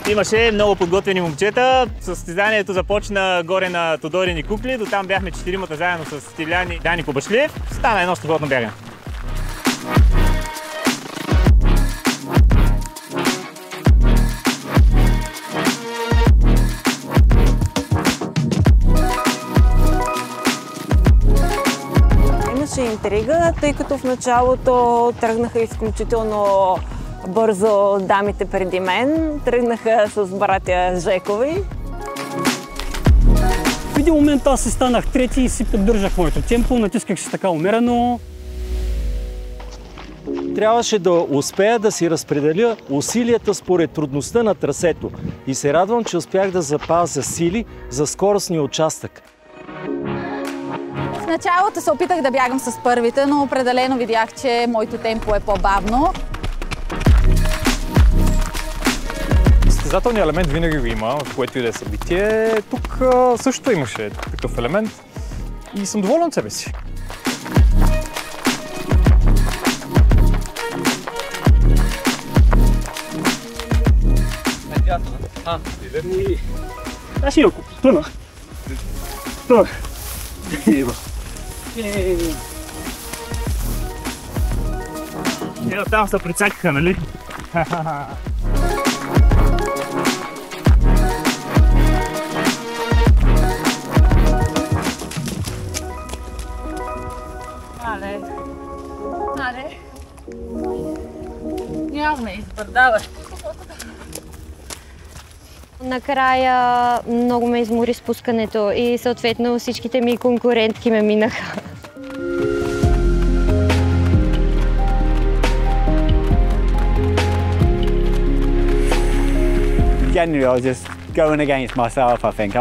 Имаше много подготвени момчета. Състезанието започна горе на Тодорини кукли. До там бяхме четиримата заедно с Стилян и Дани Кобашлиев. Стана едно страхотно бягане. Имаше интрига, тъй като в началото тръгнаха изключително бързо дамите преди мен. Тръгнаха с братя Жекови. В един момент аз си станах трети и си поддържах моето темпо, натисках се така умерено. Трябваше да успея да си разпределя усилията според трудността на трасето и се радвам, че успях да запазя сили за скоростния участък. В началото се опитах да бягам с първите, но определено видях, че моето темпо е по-бавно. Състезателният елемент винаги го има, в което и да е събитие. Тук също имаше такъв елемент и съм доволен от себе си. Аз си ако стънах. Ето там се прицакаха, нали? Але. Няма ме избърдаваш. Накрая много ме измори спускането и съответно всичките ми конкурентки ме минаха. Generally, I was just going against myself, I think.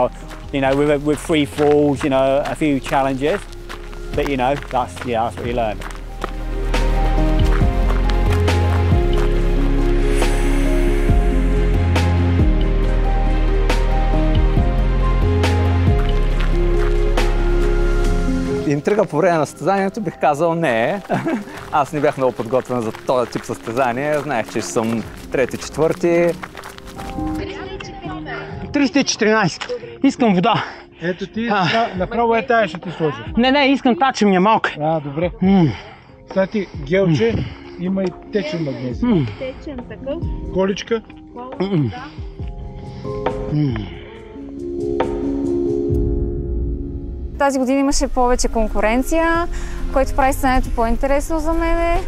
With free falls, a few challenges, but that's what you learn. Интрига по време на състезанието бих казал не. Аз не бях много подготвен за този тип състезание. Знаех, че съм трети-четвърти. 314. Искам вода. Ето ти, направо е тая ще ти сложи. Не, искам та, че ми е малка. Добре. Сега ти гелче, има и течен магнезий. Течен такъв. Количка. Тази година имаше повече конкуренция, което прави състезанието по-интересно за мене.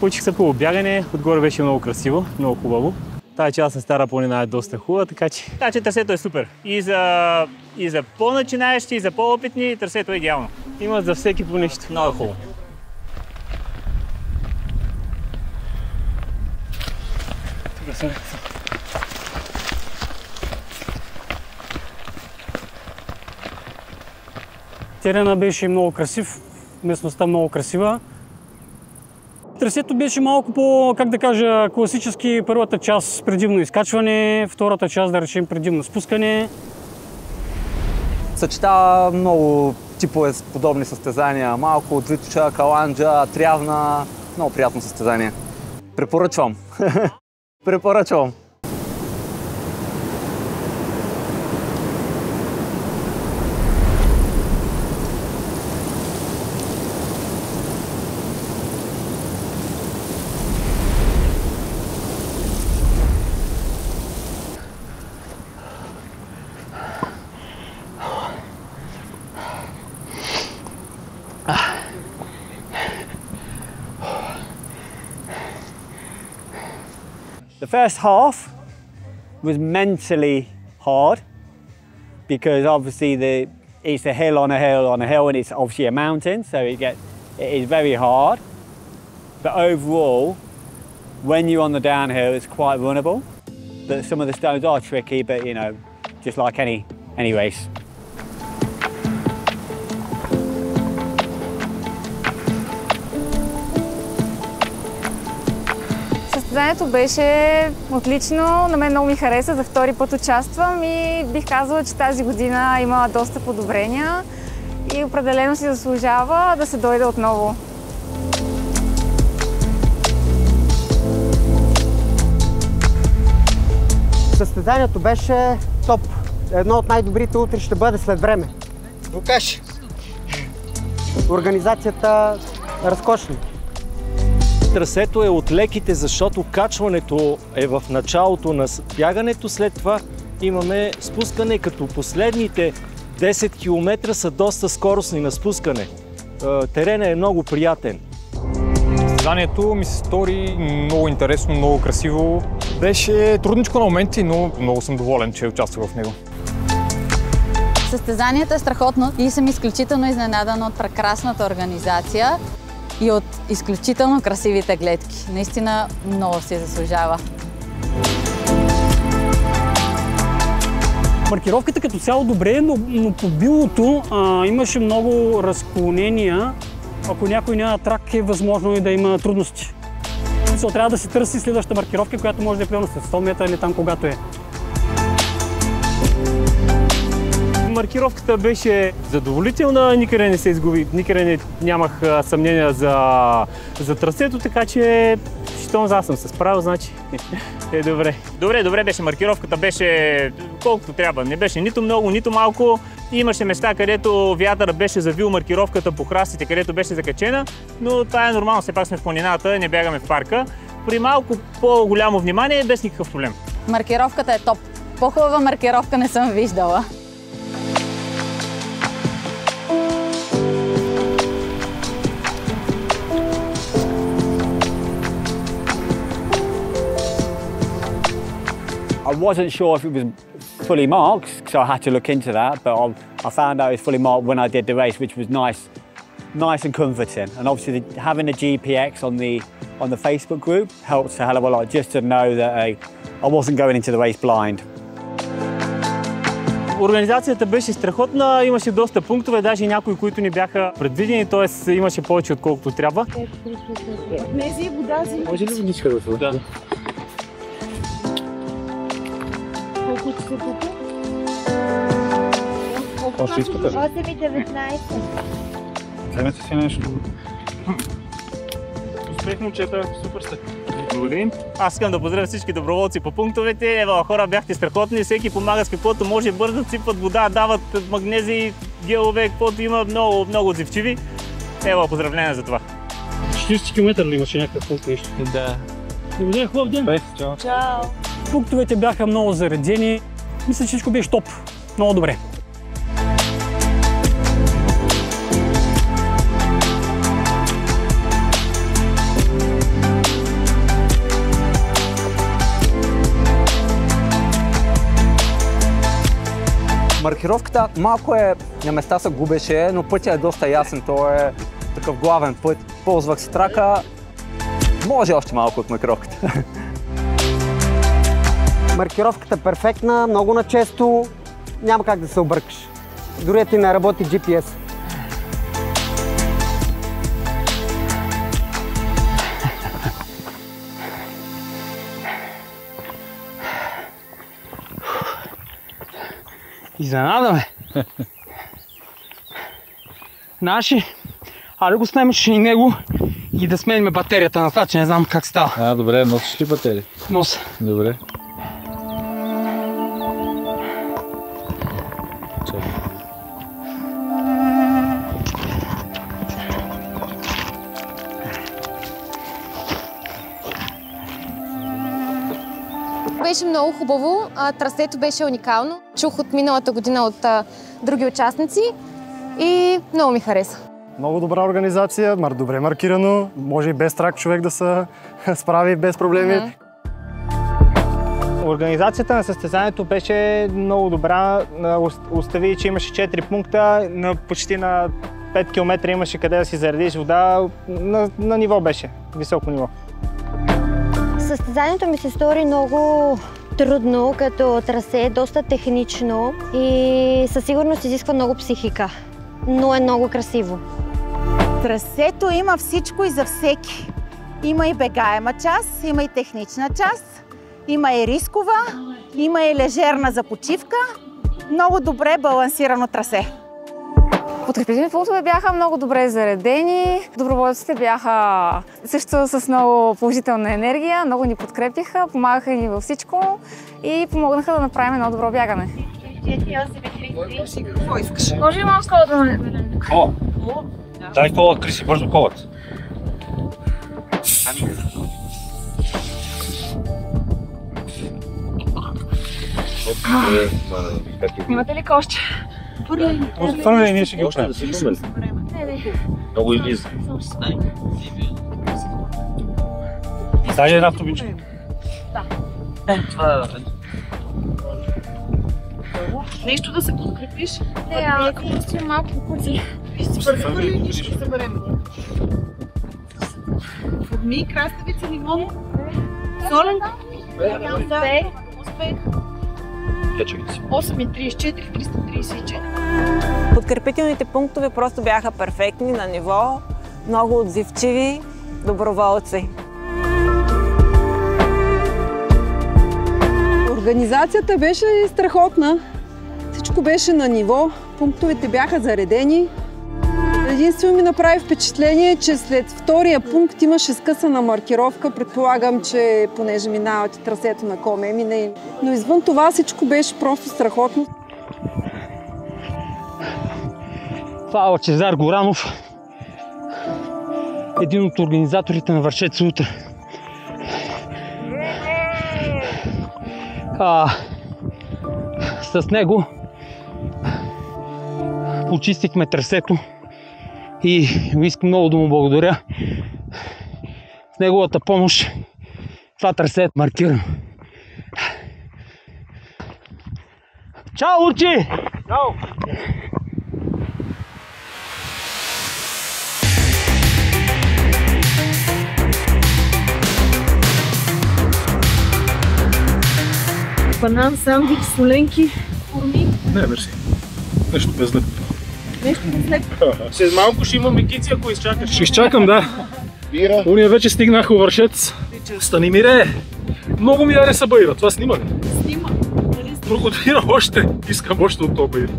Учих се по бягане, отгоре беше много красиво, много хубаво. Тая част на Стара планина е доста хубава, така че трасето е супер. И за по-начинаещи, и за по-опитни трасето е идеално. Има за всеки по нещо. Много хубаво. Терена беше много красив, местността много красива. Трасето беше малко по, как да кажа, класически. Първата част предимно изкачване, втората част, да речем, предимно спускане. Съчетава много типове подобни състезания. Малко от Витоша, Каланджа, Трявна. Много приятно състезание. Препоръчвам. Препоръчвам. The first half was mentally hard because obviously it's a hill on a hill on a hill, and it's obviously a mountain, so it is very hard. But overall, when you're on the downhill, it's quite runnable. But some of the stones are tricky, but you know, just like any race. Състезанието беше отлично, на мен много ми хареса, за втори път участвам и бих казала, че тази година има доста подобрения и определено си заслужава да се дойде отново. Състезанието беше топ. Едно от най-добрите утре ще бъде след време. Лукаш! Организацията разкошна. Трасето е от леките, защото качването е в началото на бягането, след това имаме спускане, като последните 10 км са доста скоростни на спускане. Теренът е много приятен. Състезанието ми се стори много интересно, много красиво. Беше трудничко на моменти, но много съм доволен, че участвах в него. Състезанието е страхотно и съм изключително изненадана от прекрасната организация и от изключително красивите гледки. Наистина много се заслужава. Маркировката като цяло добре, но по билото имаше много разклонения. Ако някой няма трак, е възможно и да има трудности. Трябва да се търси следващата маркировка, която може да е примерно след 100 метра или там когато е. Маркировката беше задоволителна, никъде не се изгуби, никъде нямах съмнения за трасето, така че щом аз съм се справил, значи е добре. Добре беше, маркировката беше колкото трябва, не беше нито много, нито малко. Имаше места, където вятъра беше завил маркировката по храстите, където беше закачена, но това е нормално, все пак сме в планината, не бягаме в парка. При малко по-голямо внимание, без никакъв проблем. Маркировката е топ. По-хубава маркировка не съм виждала. I wasn't sure if it was fully marked, so I had to look into that, but I found out it was fully marked when I did the race, which was nice and comforting. And obviously having the GPX on the Facebook group helps a hell of a lot, just to know that I wasn't going into the race blind. Организацията беше страхотна, имаше доста пунктове, даже някои, които ни бяха предвидени, т.е. имаше повече отколкото трябва. Внези вода за... Може ли водичка да вода? Колко ти се купи? Още искате? 8,19. Вземете си нещо. Успех, момчета, супер сте. Благодарим. Аз искам да поздравя всички доброволци по пунктовете. Ева, хора, бяхте страхотни, всеки помага с каквото може, бързо сипват вода, дават магнези, гелове, каквото има, много отзивчиви. Ева, поздравления за това. 40 км ли имаше някакъв пункт нещо? Да. Добре, хубав ден. Чао. Чао! Пунктовете бяха много заредени. Мисля, че всичко беше топ. Много добре. Маркировката малко на места се губеше, но пътя е доста ясен. Той е такъв главен път. Ползвах си трака. Може още малко от маркировката. Маркировката е перфектна, много начесто, няма как да се объркаш. Дори ти не работи GPS. Изненадаме. Наши, али го снимаш и него и да сменим батерията на това, че не знам как става. Добре, носиш ли батерия? Нося. Добре. Беше много хубаво, трасето беше уникално. Чух от миналата година от други участници и много ми хареса. Много добра организация, добре маркирано, може и без трак човек да се справи без проблеми. Организацията на състезанието беше много добра. Остави, че имаше 4 пункта, почти на 5 км имаше къде да си заредиш вода. На ниво беше, високо ниво. Състезанието ми се стори много трудно, като трасе е доста технично и със сигурност изисква много психика, но е много красиво. Трасето има всичко и за всеки. Има и бегаема част, има и технична част, има и рискова, има и лежерна за почивка. Много добре балансирано трасе. Подкрепителните пунктове бяха много добре заредени. Доброволците бяха също с много положителна енергия, много ни подкрепиха, помагаха ни във всичко и помогнаха да направим едно добро бягане. Какво искаш? Може ли малко кола да ме... Кола? Дай кола, Криси, бързо колата. Имате ли кошче? Първи, ние ще ги оправим. Много и влиза. Дай една автобичка. Да. Нещо да се подкрепиш? Не, ако просто малко пъти. Първи ние ще съберем. Форми, краставица, лимон, солен. Успех. 8,34, 334. Подкрепителните пунктове просто бяха перфектни на ниво, много отзивчиви доброволци. Организацията беше страхотна. Всичко беше на ниво, пунктовете бяха заредени. Единствено ми направи впечатление, че след втория пункт имаше скъсана маркировка. Предполагам, че понеже минава от трасето на Коме мине. Но извън това всичко беше просто страхотно. Това е Лъчезар Горанов, един от организаторите на Вършец утре. С него почистихме трасето и искам много да му благодаря. С неговата помощ това трасе е маркирано. Чао, Лучи! Чао! Банан, сандвич, соленки, форми. Не, мерси. Нещо без леп. Нещо без леп. След малко ще има мекици, ако изчакаш. Ще изчакам, да. Бира. Уния вече стигнаха у Вършец. Стани, Мире! Много ми хареса баира. Това снима ли? Снима. Друг година още. Искам още от това баира.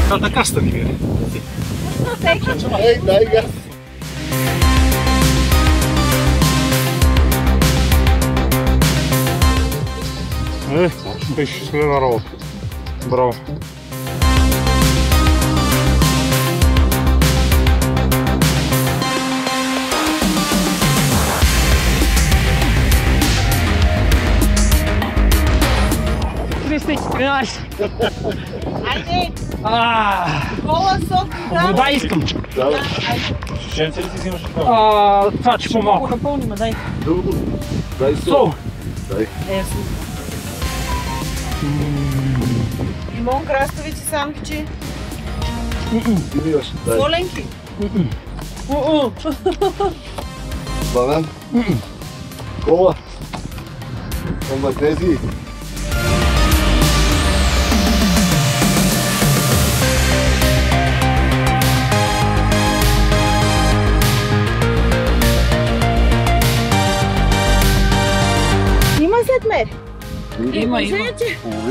Така стани, Мире. Дай газ. Беше следна работа. Браво. Айде! Кола, сок, вода искам. Женце ли си взимаш? Това че по-малко. Напълним, дай. Дай сол. Дай. Лимон, краставици, сандвичи. Соленки. Банан. Кола. Магнезии. Има след мен. Има.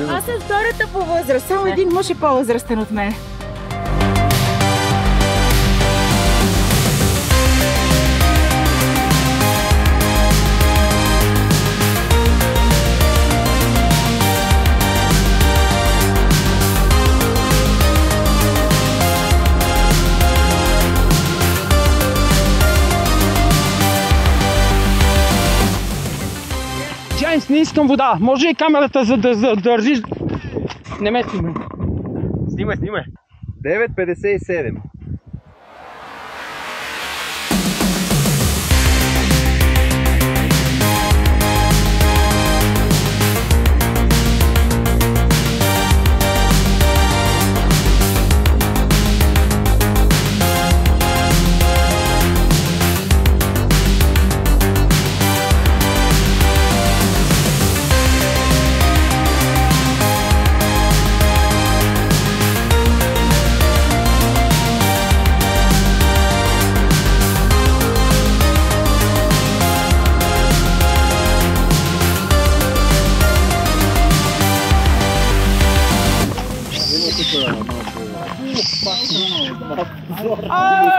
Аз съм втората по възраст. Само един мъж е по-възрастен от мен. Джеймс, не искам вода. Може ли камерата за да държиш? Не ме снимай. Снимай. 9,57.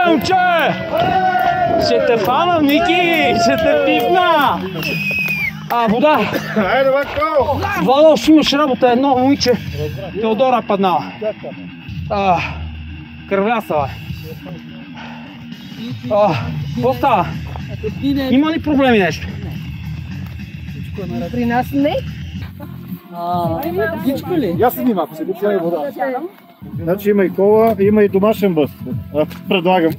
Момче! Ще те фана, Ники! Ще те пипна! Вода! Айде, бако! Вало, ще имаш работа, едно момиче. Теодора паднала. Кръвляса, какво става? Има ли проблеми нещо? При нас не. Всичко ли? Я седим, ако се липсва и вода. Значи има и кола, има и домашен бъст. Предлагам.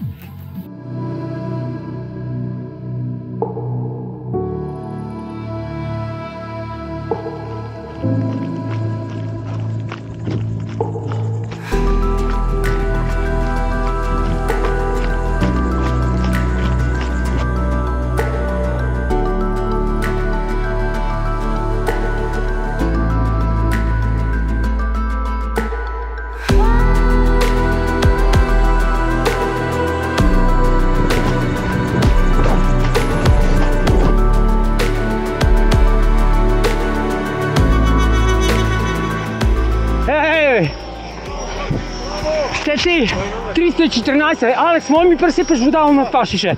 Ти, 314, Алекс, може ми пресипеш вода на това шише?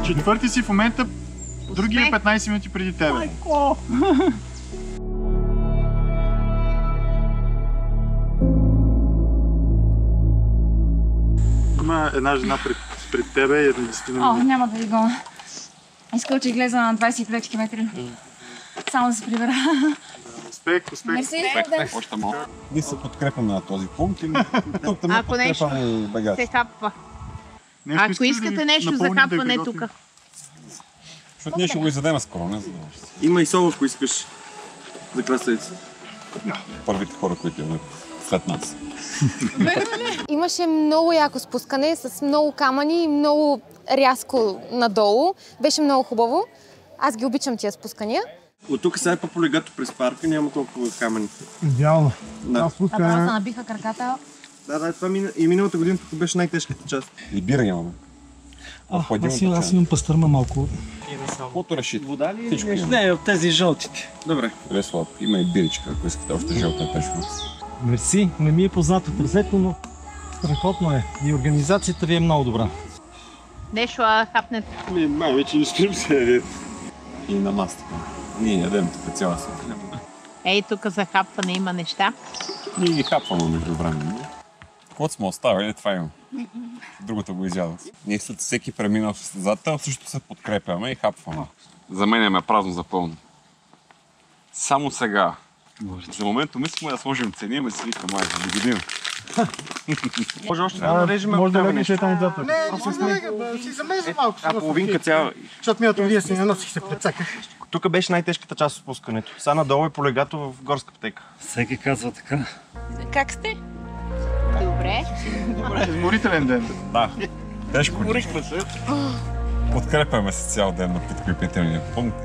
Четвърти си в момента, другия 15 минути преди тебе. Майко! Има една жена пред тебе и единствено... Няма да ви гоня. Изкълчих глеза на 25 км. Само да се прибера. Успех. Мерси. Още малко. Ние се подкрепяме на този пункт и тук не подкрепяме и багажи. Се хапва. Ако искате нещо за хапване тук. Защото ние ще го изядем скоро, не за да... Има и сол, ако искаш за краставица. Първите хора, които имаме след нас. Имаше много яко спускане с много камъни и много рязко надолу. Беше много хубаво. Аз ги обичам тия спускания. От тук сега е по-полегато през парка, няма толкова камъни. Идеално. Да. Просто набиха краката. Да, това и миналата година тук беше най-тежката част. И бира имаме. Аз имам пастърма малко. Каквото решите. Вода ли? Всичко има. Не, от тези жълтите. Добре. Има и биричка, ако искате още жълта пешка. Мерси, не ми е познато трасето, но страхотно е. И организацията ви е много добра. Нещо хапнете. Май вече не искам се. И на нас така. Ние ядем тук цяла сутрин. Ей, тук за хапване има неща. Ние ги хапваме между време. Каквото сме оставили, това има. Другото го изядат. Ние след всеки преминал състезател също се подкрепяме и хапваме. За мен е празно за пълно. Само сега. За момента мислихме да сложим цени, ама си викаме май за година. Може още да нарежем. Може да легнеш там отзад. Не, си замежа малко. Половинка цяла. Защото миналото вие си не носих се прецаках. Тук беше най-тежката част от спускането. Сега надолу е полегато в горска пътека. Всеки казва така. Как сте? Добре. Изморителен ден. Да, тежко. Подкрепяме се цял ден на подкрепителния пункт.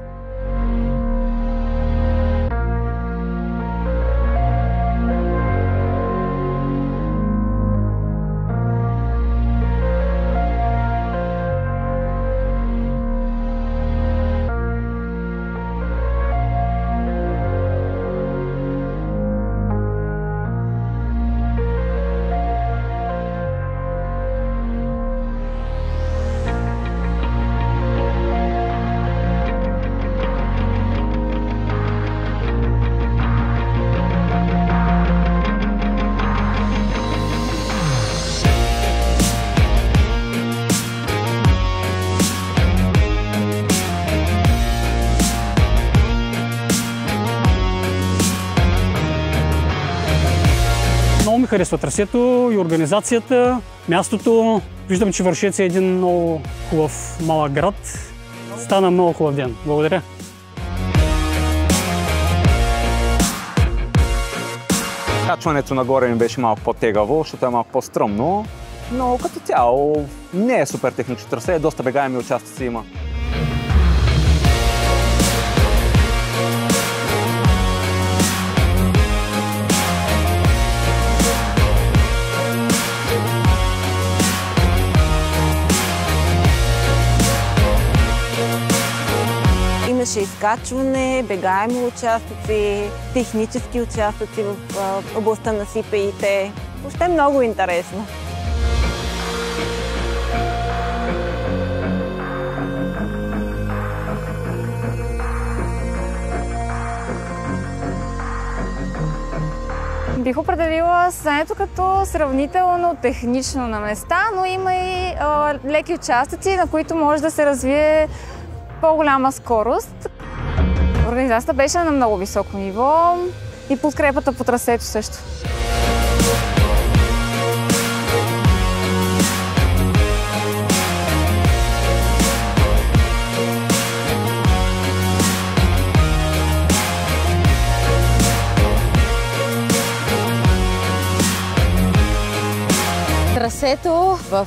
Много ми харесва трасето и организацията, мястото. Виждам, че Вършец е един много хубав малък град. Стана много хубав ден. Благодаря. Качването нагоре ми беше малко по-тегаво, защото е малко по-стръмно. Но като цяло не е супер технично трасе, доста бегаеми участъци има. Имаше изкачване, бегаеми участъци, технически участъци в областта на СПИ-те. Въобще много интересно. Бих определила състезанието като сравнително технично на места, но има и леки участъци, на които може да се развие по-голяма скорост. Организацията беше на много високо ниво и подкрепата по трасето също. Трасето в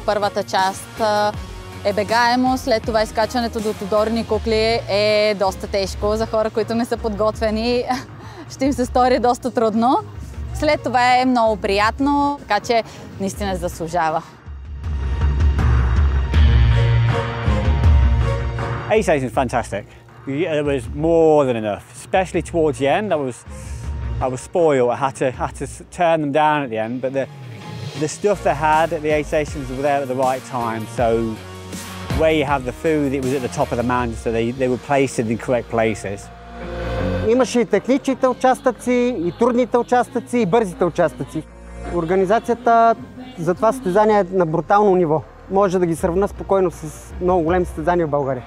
първата част е бегаемо, след това изкачването до Тодорни кукли е доста тежко за хора, които не са подготвени. Ще им се стори доста трудно. След това е много приятно, така че наистина заслужава. A-Station is fantastic. It was more than enough, especially towards the end. I was spoiled. I had to turn them down at the end, but the stuff they had at the A-Stations were there at the right time. So where you have the food, it was at the top of the mountain, so they were placed in the correct places. Имаше и техничните участъци, и трудните участъци, и бързите участъци. Организацията за това състезание е на брутално ниво. Може да ги сравня спокойно с много големи състезания в България.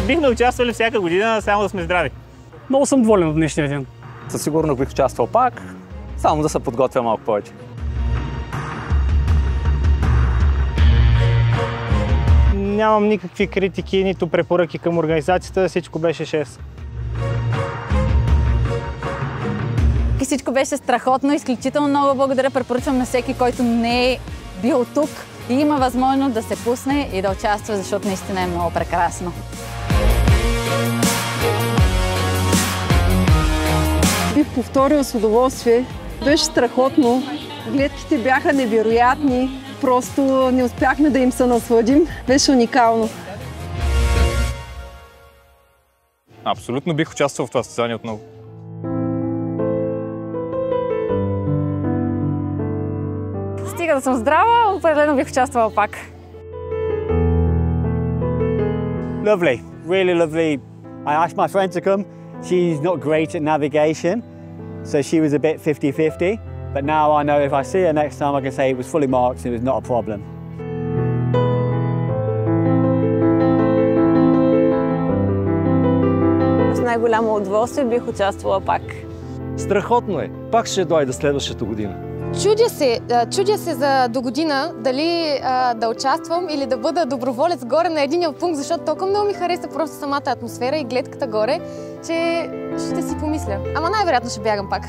Бихме участвали всяка година, само да сме здрави. Много съм доволен от днешния ден. Със сигурност бих участвал пак, само да се подготвя малко повече. Нямам никакви критики, нито препоръки към организацията, всичко беше 6. И всичко беше страхотно, изключително много благодаря. Препоръчвам на всеки, който не е бил тук и има възможност да се пусне и да участва, защото наистина е много прекрасно. Бих повторила с удоволствие. Беше страхотно. Гледките бяха невероятни. Просто не успяхме да им се насладим. Беше уникално. Абсолютно бих участвал в това състезание отново. Стига да съм здрава, определено бих участвала пак. Lovely, really lovely. I asked my friend to come. She's not great at navigation, so she was a bit 50-50. But now I know if I see her next time, I can say it was fully marked and it was not a problem. С най-голямо удоволствие бих участвала пак. Страхотно е. Пак ще дойда следващата година. Чудя се за до година дали да участвам или да бъда доброволец горе на единия пункт, защото толкова много ми хареса просто самата атмосфера и гледката горе, че ще си помисля. Ама най-вероятно ще бягам пак.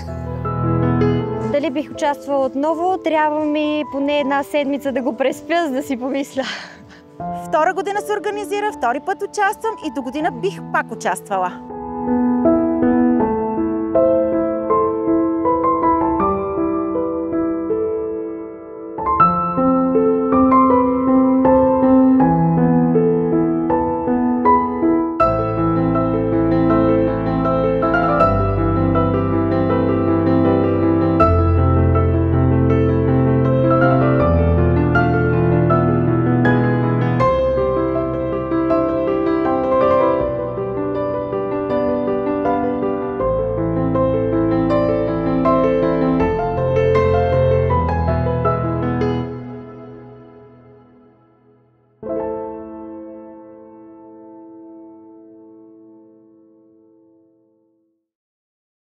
Дали бих участвала отново, трябва ми поне една седмица да го преспя, за да си помисля. Втора година се организира, втори път участвам и до година бих пак участвала.